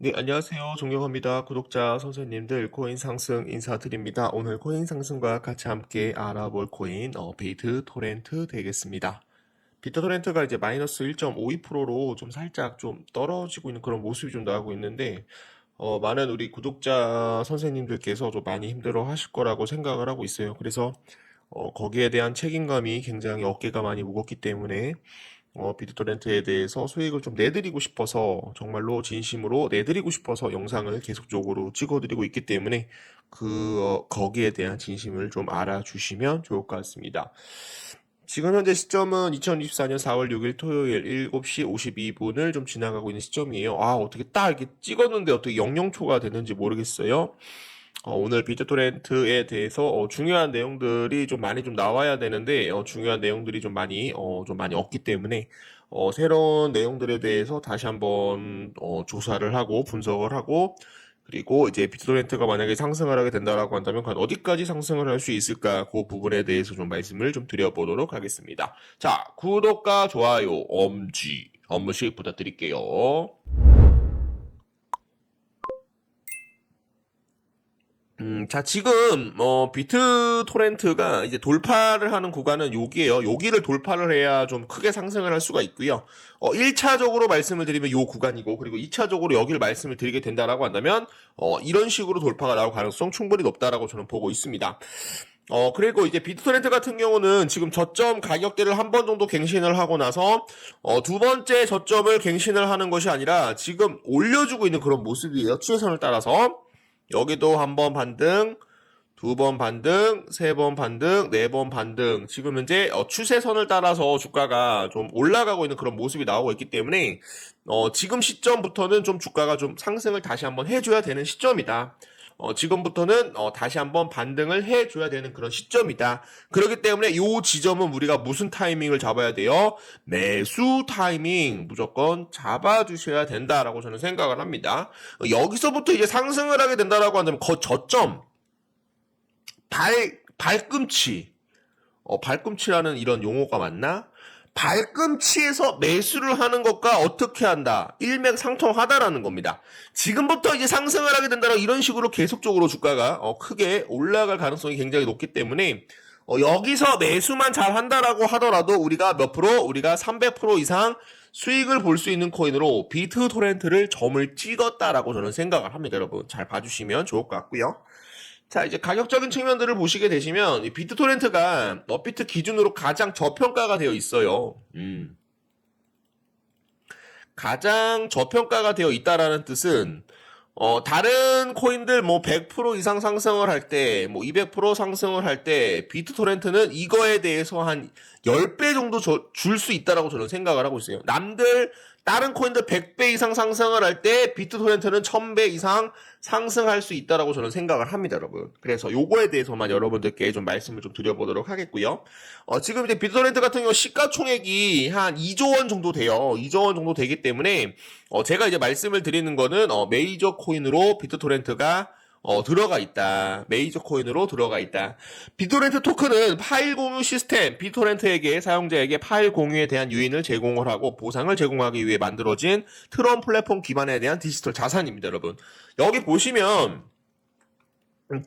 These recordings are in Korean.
네, 안녕하세요. 존경합니다. 구독자 선생님들, 코인 상승 인사드립니다. 오늘 코인 상승과 같이 함께 알아볼 코인, 비트 토렌트 되겠습니다. 비트 토렌트가 이제 마이너스 1.52%로 좀 살짝 좀 떨어지고 있는 그런 모습이 좀 나오고 있는데, 많은 우리 구독자 선생님들께서 좀 많이 힘들어 하실 거라고 생각을 하고 있어요. 그래서, 거기에 대한 책임감이 굉장히 어깨가 많이 무겁기 때문에, 비트토렌트에 대해서 수익을 좀 내드리고 싶어서 정말로 진심으로 내드리고 싶어서 영상을 계속적으로 찍어드리고 있기 때문에 거기에 대한 진심을 좀 알아주시면 좋을 것 같습니다. 지금 현재 시점은 2024년 4월 6일 토요일 7시 52분을 좀 지나가고 있는 시점이에요. 어떻게 딱 이렇게 찍었는데 어떻게 00초가 됐는지 모르겠어요. 오늘 비트토렌트에 대해서 중요한 내용들이 좀 많이 좀 나와야 되는데 중요한 내용들이 좀 많이 없기 때문에 새로운 내용들에 대해서 다시 한번 조사를 하고 분석을 하고 그리고 이제 비트토렌트가 만약에 상승을 하게 된다라고 한다면 과연 어디까지 상승을 할 수 있을까 그 부분에 대해서 좀 말씀을 좀 드려보도록 하겠습니다. 자, 구독과 좋아요, 엄지 한 번씩 부탁드릴게요. 자, 지금, 비트 토렌트가 이제 돌파를 하는 구간은 여기에요. 여기를 돌파를 해야 좀 크게 상승을 할 수가 있고요. 1차적으로 말씀을 드리면 요 구간이고, 그리고 2차적으로 여기를 말씀을 드리게 된다라고 한다면, 이런 식으로 돌파가 나올 가능성 충분히 높다라고 저는 보고 있습니다. 그리고 이제 비트 토렌트 같은 경우는 지금 저점 가격대를 한 번 정도 갱신을 하고 나서, 두 번째 저점을 갱신을 하는 것이 아니라 지금 올려주고 있는 그런 모습이에요. 추세선을 따라서. 여기도 한 번 반등, 두 번 반등, 세 번 반등, 네 번 반등. 지금 현재 추세선을 따라서 주가가 좀 올라가고 있는 그런 모습이 나오고 있기 때문에 지금 시점부터는 좀 주가가 좀 상승을 다시 한번 해줘야 되는 시점이다. 지금부터는 다시 한번 반등을 해줘야 되는 그런 시점이다. 그렇기 때문에 이 지점은 우리가 무슨 타이밍을 잡아야 돼요? 매수 타이밍 무조건 잡아주셔야 된다라고 저는 생각을 합니다. 여기서부터 이제 상승을 하게 된다라고 한다면 저점 발꿈치 발꿈치라는 이런 용어가 맞나? 발꿈치에서 매수를 하는 것과 어떻게 한다? 일맥상통하다라는 겁니다. 지금부터 이제 상승을 하게 된다면 이런 식으로 계속적으로 주가가 크게 올라갈 가능성이 굉장히 높기 때문에 여기서 매수만 잘 한다라고 하더라도 우리가 몇 프로? 우리가 300% 이상 수익을 볼 수 있는 코인으로 비트 토렌트를 점을 찍었다라고 저는 생각을 합니다. 여러분 잘 봐주시면 좋을 것 같고요. 자, 이제 가격적인 측면들을 보시게 되시면 이 비트토렌트가 업비트 기준으로 가장 저평가가 되어 있어요. 가장 저평가가 되어 있다라는 뜻은 다른 코인들 뭐 100% 이상 상승을 할 때, 뭐 200% 상승을 할 때 비트토렌트는 이거에 대해서 한 10배 정도 줄 수 있다라고 저는 생각을 하고 있어요. 다른 코인들 100배 이상 상승을 할 때 비트토렌트는 1000배 이상 상승할 수 있다라고 저는 생각을 합니다, 여러분. 그래서 요거에 대해서만 여러분들께 좀 말씀을 좀 드려보도록 하겠고요. 지금 이제 비트토렌트 같은 경우 시가총액이 한 2조 원 정도 돼요. 2조 원 정도 되기 때문에 제가 이제 말씀을 드리는 거는 메이저 코인으로 비트토렌트가 들어가 있다. 메이저 코인으로 들어가 있다. 비트토렌트 토큰은 파일 공유 시스템, 비트토렌트에게 사용자에게 파일 공유에 대한 유인을 제공을 하고 보상을 제공하기 위해 만들어진 트론 플랫폼 기반에 대한 디지털 자산입니다, 여러분. 여기 보시면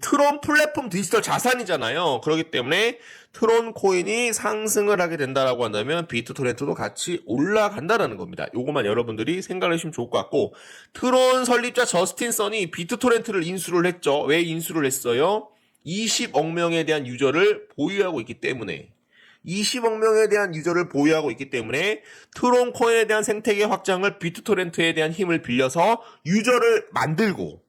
트론 플랫폼 디지털 자산이잖아요. 그렇기 때문에 트론 코인이 상승을 하게 된다라고 한다면 비트토렌트도 같이 올라간다라는 겁니다. 요것만 여러분들이 생각을 해주시면 좋을 것 같고, 트론 설립자 저스틴 선이 비트토렌트를 인수를 했죠. 왜 인수를 했어요? 20억 명에 대한 유저를 보유하고 있기 때문에. 20억 명에 대한 유저를 보유하고 있기 때문에 트론 코인에 대한 생태계 확장을 비트토렌트에 대한 힘을 빌려서 유저를 만들고,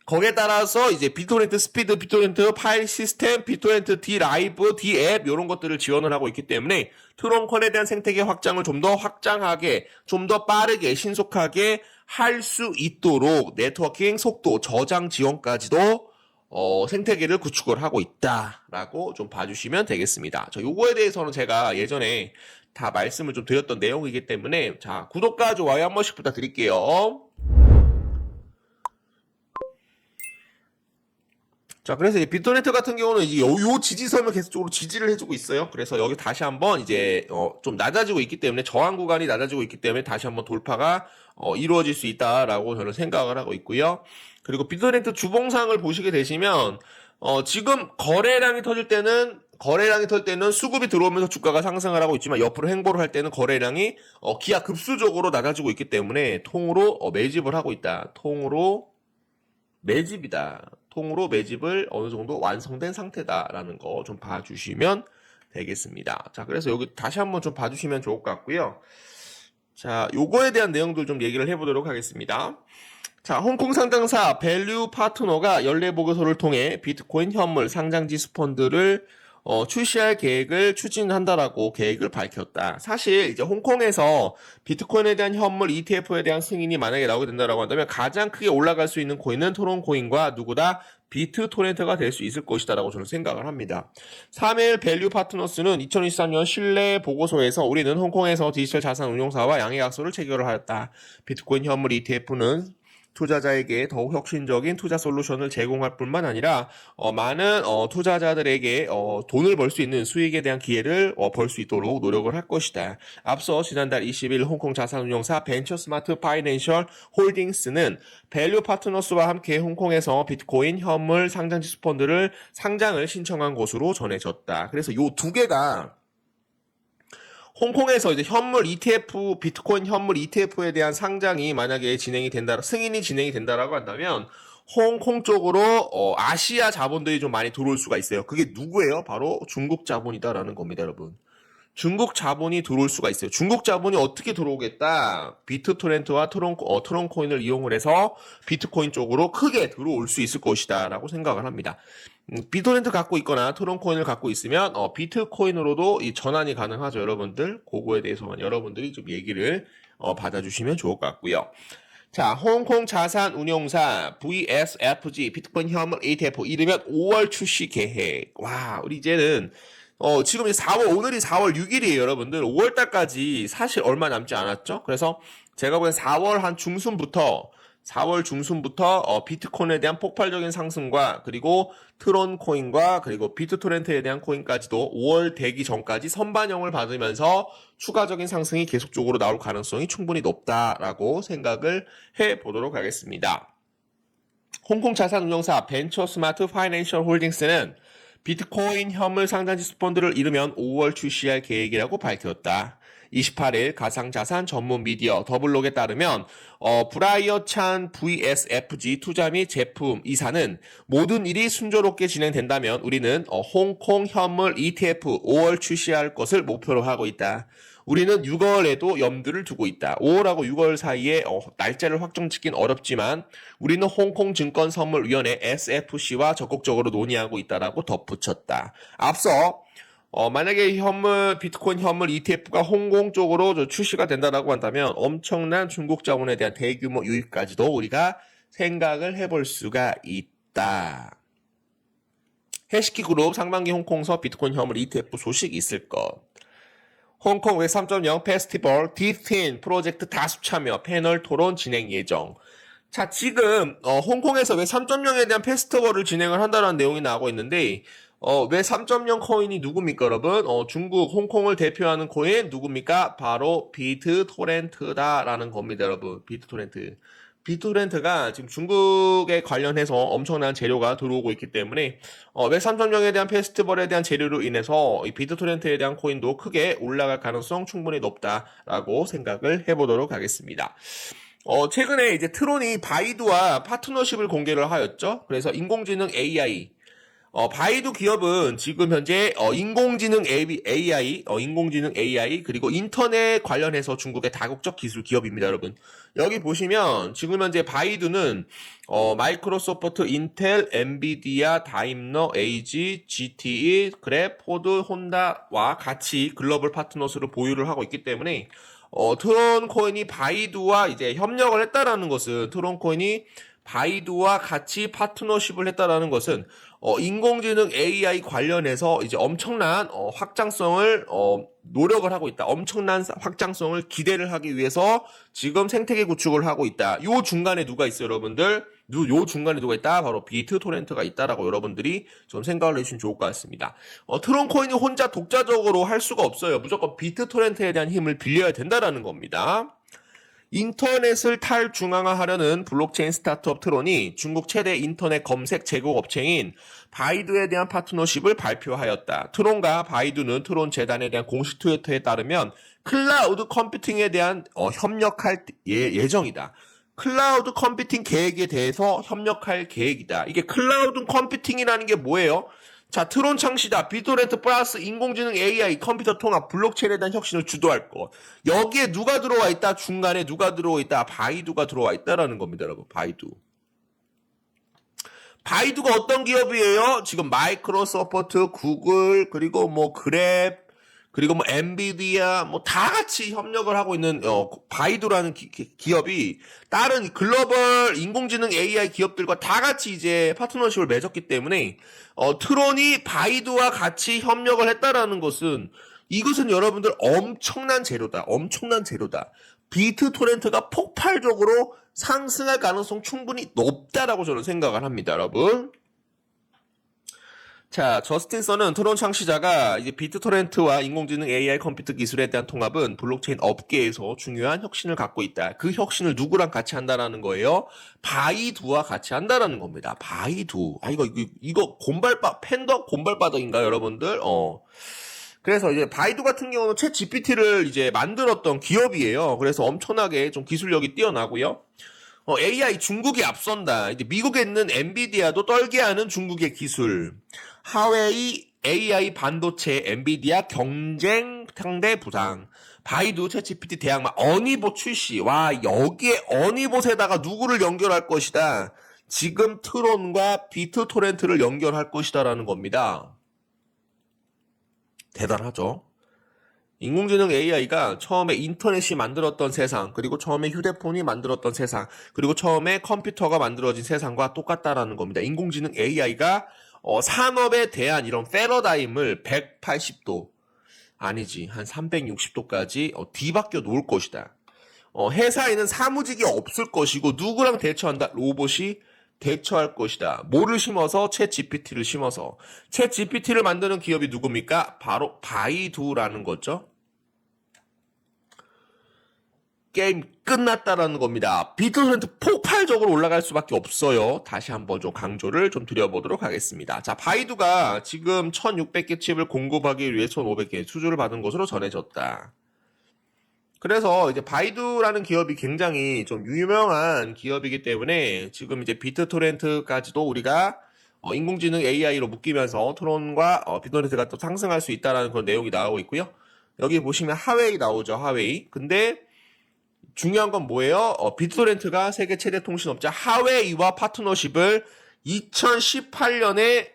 거기에 따라서 이제 비트토렌트 스피드, 비트토렌트 파일 시스템, 비트토렌트 D 라이브, D 앱 이런 것들을 지원을 하고 있기 때문에 트론콘에 대한 생태계 확장을 좀 더 확장하게, 좀 더 빠르게, 신속하게 할 수 있도록 네트워킹 속도, 저장 지원까지도 생태계를 구축을 하고 있다라고 좀 봐주시면 되겠습니다. 요거에 대해서는 제가 예전에 다 말씀을 좀 드렸던 내용이기 때문에 자, 구독과 좋아요 한 번씩 부탁드릴게요. 자, 그래서 이 비트토렌트 같은 경우는 이제 요 지지선을 계속적으로 지지를 해주고 있어요. 그래서 여기 다시 한번 이제 좀 낮아지고 있기 때문에 저항 구간이 낮아지고 있기 때문에 다시 한번 돌파가 이루어질 수 있다라고 저는 생각을 하고 있고요. 그리고 비트토렌트 주봉상을 보시게 되시면 지금 거래량이 터질 때는 수급이 들어오면서 주가가 상승을 하고 있지만 옆으로 횡보를 할 때는 거래량이 기하급수적으로 낮아지고 있기 때문에 통으로 매집을 하고 있다. 통으로 매집을 어느 정도 완성된 상태다라는 거 좀 봐주시면 되겠습니다. 자, 그래서 여기 다시 한번 좀 봐주시면 좋을 것 같고요. 자, 요거에 대한 내용들 좀 얘기를 해보도록 하겠습니다. 자, 홍콩 상장사 밸류 파트너가 연례보고서를 통해 비트코인 현물 상장지수 펀드를 출시할 계획을 추진한다라고 계획을 밝혔다. 사실 이제 홍콩에서 비트코인에 대한 현물 ETF에 대한 승인이 만약에 나오게 된다라고 한다면 가장 크게 올라갈 수 있는 코인은 토론코인과 누구다 비트토렌트가 될 수 있을 것이다라고 저는 생각을 합니다. 3일 밸류 파트너스는 2023년 신뢰 보고서에서 우리는 홍콩에서 디지털 자산 운용사와 양해약서를 체결을 하였다. 비트코인 현물 ETF는 투자자에게 더욱 혁신적인 투자 솔루션을 제공할 뿐만 아니라 많은 투자자들에게 돈을 벌 수 있는 수익에 대한 기회를 벌 수 있도록 노력을 할 것이다. 앞서 지난달 20일 홍콩 자산운용사 벤처스마트 파이낸셜 홀딩스는 밸류 파트너스와 함께 홍콩에서 비트코인 현물 상장지수 펀드를 상장을 신청한 것으로 전해졌다. 그래서 요 두 개가 홍콩에서 이제 현물 ETF, 비트코인 현물 ETF에 대한 상장이 만약에 승인이 진행이 된다라고 한다면, 홍콩 쪽으로, 아시아 자본들이 좀 많이 들어올 수가 있어요. 그게 누구예요? 바로 중국 자본이다라는 겁니다, 여러분. 중국 자본이 들어올 수가 있어요. 중국 자본이 어떻게 들어오겠다? 비트토렌트와 트론코인을 이용을 해서 비트코인 쪽으로 크게 들어올 수 있을 것이다 라고 생각을 합니다. 비트토렌트 갖고 있거나 트론코인을 갖고 있으면 비트코인으로도 이 전환이 가능하죠. 여러분들 그거에 대해서만 여러분들이 좀 얘기를 받아주시면 좋을 것 같고요. 자, 홍콩 자산 운용사 VSFG 비트코인 현물 ETF 이르면 5월 출시 계획. 와, 우리 이제는 지금 오늘이 4월 6일이에요, 여러분들. 5월달까지 사실 얼마 남지 않았죠? 그래서 제가 보기엔 4월 중순부터 비트코인에 대한 폭발적인 상승과 그리고 트론코인과 그리고 비트토렌트에 대한 코인까지도 5월 되기 전까지 선반영을 받으면서 추가적인 상승이 계속적으로 나올 가능성이 충분히 높다라고 생각을 해보도록 하겠습니다. 홍콩 자산운용사 벤처스마트 파이낸셜 홀딩스는 비트코인 현물 상장지수 펀드를 이르면 5월 출시할 계획이라고 밝혔다. 28일 가상자산 전문 미디어 더블록에 따르면 브라이어 찬 VSFG 투자 및 제품 이사는 모든 일이 순조롭게 진행된다면 우리는 홍콩 현물 ETF 5월 출시할 것을 목표로 하고 있다. 우리는 6월에도 염두를 두고 있다. 5월하고 6월 사이에 날짜를 확정짓긴 어렵지만 우리는 홍콩증권선물위원회 SFC와 적극적으로 논의하고 있다라고 덧붙였다. 앞서 만약에 비트코인 현물 ETF가 홍콩 쪽으로 출시가 된다라고 한다면 엄청난 중국 자본에 대한 대규모 유입까지도 우리가 생각을 해볼 수가 있다. 해시키 그룹 상반기 홍콩서 비트코인 현물 ETF 소식 있을 것. 홍콩 웹 3.0 페스티벌 D10 프로젝트 다수 참여 패널 토론 진행 예정. 자, 지금 홍콩에서 웹 3.0에 대한 페스티벌을 진행을 한다는 내용이 나오고 있는데 웹 3.0 코인이 누굽니까, 여러분? 중국 홍콩을 대표하는 코인 누굽니까? 바로 비트토렌트다라는 겁니다, 여러분. 비트토렌트가 지금 중국에 관련해서 엄청난 재료가 들어오고 있기 때문에 웹 3.0에 대한 페스티벌에 대한 재료로 인해서 이 비트토렌트에 대한 코인도 크게 올라갈 가능성 충분히 높다라고 생각을 해보도록 하겠습니다. 최근에 이제 트론이 바이두와 파트너십을 공개를 하였죠. 그래서 인공지능 AI 바이두 기업은 지금 현재 인공지능 AI 그리고 인터넷 관련해서 중국의 다국적 기술 기업입니다, 여러분. 여기 보시면 지금 현재 바이두는 마이크로소프트, 인텔, 엔비디아, 다임러, LG, GTE, 그랩, 포드, 혼다와 같이 글로벌 파트너스로 보유를 하고 있기 때문에 트론코인이 바이두와 이제 협력을 했다라는 것은 트론코인이 바이두와 같이 파트너십을 했다라는 것은 인공지능 AI 관련해서 이제 엄청난 확장성을 노력을 하고 있다. 엄청난 확장성을 기대를 하기 위해서 지금 생태계 구축을 하고 있다. 요 중간에 누가 있어요, 여러분들? 요 중간에 누가 있다? 바로 비트토렌트가 있다라고 여러분들이 좀 생각을 해주시면 좋을 것 같습니다. 트론 코인이 혼자 독자적으로 할 수가 없어요. 무조건 비트토렌트에 대한 힘을 빌려야 된다라는 겁니다. 인터넷을 탈중앙화하려는 블록체인 스타트업 트론이 중국 최대 인터넷 검색 제공 업체인 바이두에 대한 파트너십을 발표하였다. 트론과 바이두는 트론 재단에 대한 공식 트위터에 따르면 클라우드 컴퓨팅에 대한 협력할 예정이다. 클라우드 컴퓨팅 계획에 대해서 협력할 계획이다. 이게 클라우드 컴퓨팅이라는 게 뭐예요? 자, 트론 창시자, 비트토렌트 플러스 인공지능 AI 컴퓨터 통합 블록체인에 대한 혁신을 주도할 것. 여기에 누가 들어와 있다? 중간에 누가 들어와 있다? 바이두가 들어와 있다라는 겁니다, 여러분. 바이두. 바이두가 어떤 기업이에요? 지금 마이크로소프트, 구글, 그리고 뭐 그랩, 그리고 뭐 엔비디아 뭐 다 같이 협력을 하고 있는 바이두라는 기업이 다른 글로벌 인공지능 AI 기업들과 다 같이 이제 파트너십을 맺었기 때문에 트론이 바이두와 같이 협력을 했다라는 것은 이것은 여러분들 엄청난 재료다. 엄청난 재료다. 비트토렌트가 폭발적으로 상승할 가능성 충분히 높다라고 저는 생각을 합니다, 여러분. 자, 저스틴 선은 트론 창시자가 이제 비트토렌트와 인공지능 AI 컴퓨터 기술에 대한 통합은 블록체인 업계에서 중요한 혁신을 갖고 있다. 그 혁신을 누구랑 같이 한다라는 거예요? 바이두와 같이 한다라는 겁니다. 바이두. 이거 팬더 곰발바닥인가요, 여러분들? 그래서 이제 바이두 같은 경우는 챗 GPT를 이제 만들었던 기업이에요. 그래서 엄청나게 좀 기술력이 뛰어나고요. AI 중국이 앞선다. 이제 미국에 있는 엔비디아도 떨게 하는 중국의 기술. 하웨이 AI 반도체 엔비디아 경쟁 상대 부상. 바이두 챗GPT 대항마 어니봇 출시. 와, 여기에 어니봇에다가 누구를 연결할 것이다. 지금 트론과 비트토렌트를 연결할 것이다라는 겁니다. 대단하죠. 인공지능 AI가 처음에 인터넷이 만들었던 세상, 그리고 처음에 휴대폰이 만들었던 세상, 그리고 처음에 컴퓨터가 만들어진 세상과 똑같다라는 겁니다. 인공지능 AI가 산업에 대한 이런 패러다임을 180도, 아니지, 한 360도까지 뒤바뀌어 놓을 것이다. 회사에는 사무직이 없을 것이고 누구랑 대처한다? 로봇이 대처할 것이다. 뭐를 심어서? 챗 GPT를 심어서. 챗 GPT를 만드는 기업이 누굽니까? 바로 바이두라는 거죠. 게임 끝났다라는 겁니다. 비트토렌트 폭발적으로 올라갈 수밖에 없어요. 다시 한번 좀 강조를 좀 드려보도록 하겠습니다. 자, 바이두가 지금 1600개 칩을 공급하기 위해 1500개 수주를 받은 것으로 전해졌다. 그래서 이제 바이두라는 기업이 굉장히 좀 유명한 기업이기 때문에 지금 이제 비트토렌트까지도 우리가 인공지능 AI로 묶이면서 트론과 비트토렌트가 또 상승할 수 있다는 그런 내용이 나오고 있고요. 여기 보시면 하웨이 나오죠, 하웨이. 근데 중요한 건 뭐예요? 비트토렌트가 세계 최대 통신업자 하웨이와 파트너십을 2018년에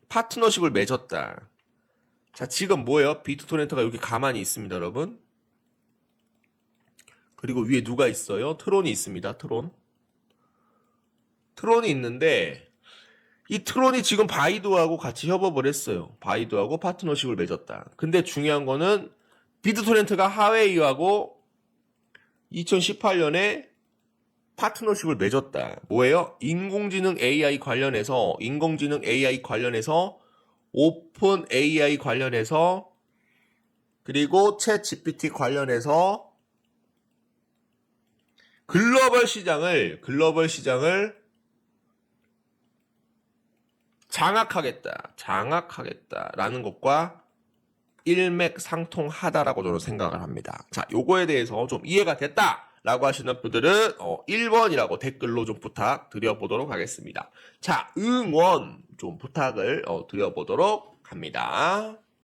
파트너십을 맺었다. 자, 지금 뭐예요? 비트토렌트가 여기 가만히 있습니다, 여러분. 그리고 위에 누가 있어요? 트론이 있습니다, 트론. 트론이 있는데 이 트론이 지금 바이두하고 같이 협업을 했어요. 바이두하고 파트너십을 맺었다. 근데 중요한 거는 비트토렌트가 하웨이하고 2018년에 파트너십을 맺었다. 뭐예요? 인공지능 AI 관련해서 오픈 AI 관련해서 그리고 챗 GPT 관련해서 글로벌 시장을 장악하겠다라는 것과 일맥상통하다라고 저는 생각을 합니다. 자, 요거에 대해서 좀 이해가 됐다라고 하시는 분들은 1번이라고 댓글로 좀 부탁드려보도록 하겠습니다. 자, 응원 좀 부탁을 드려보도록 합니다.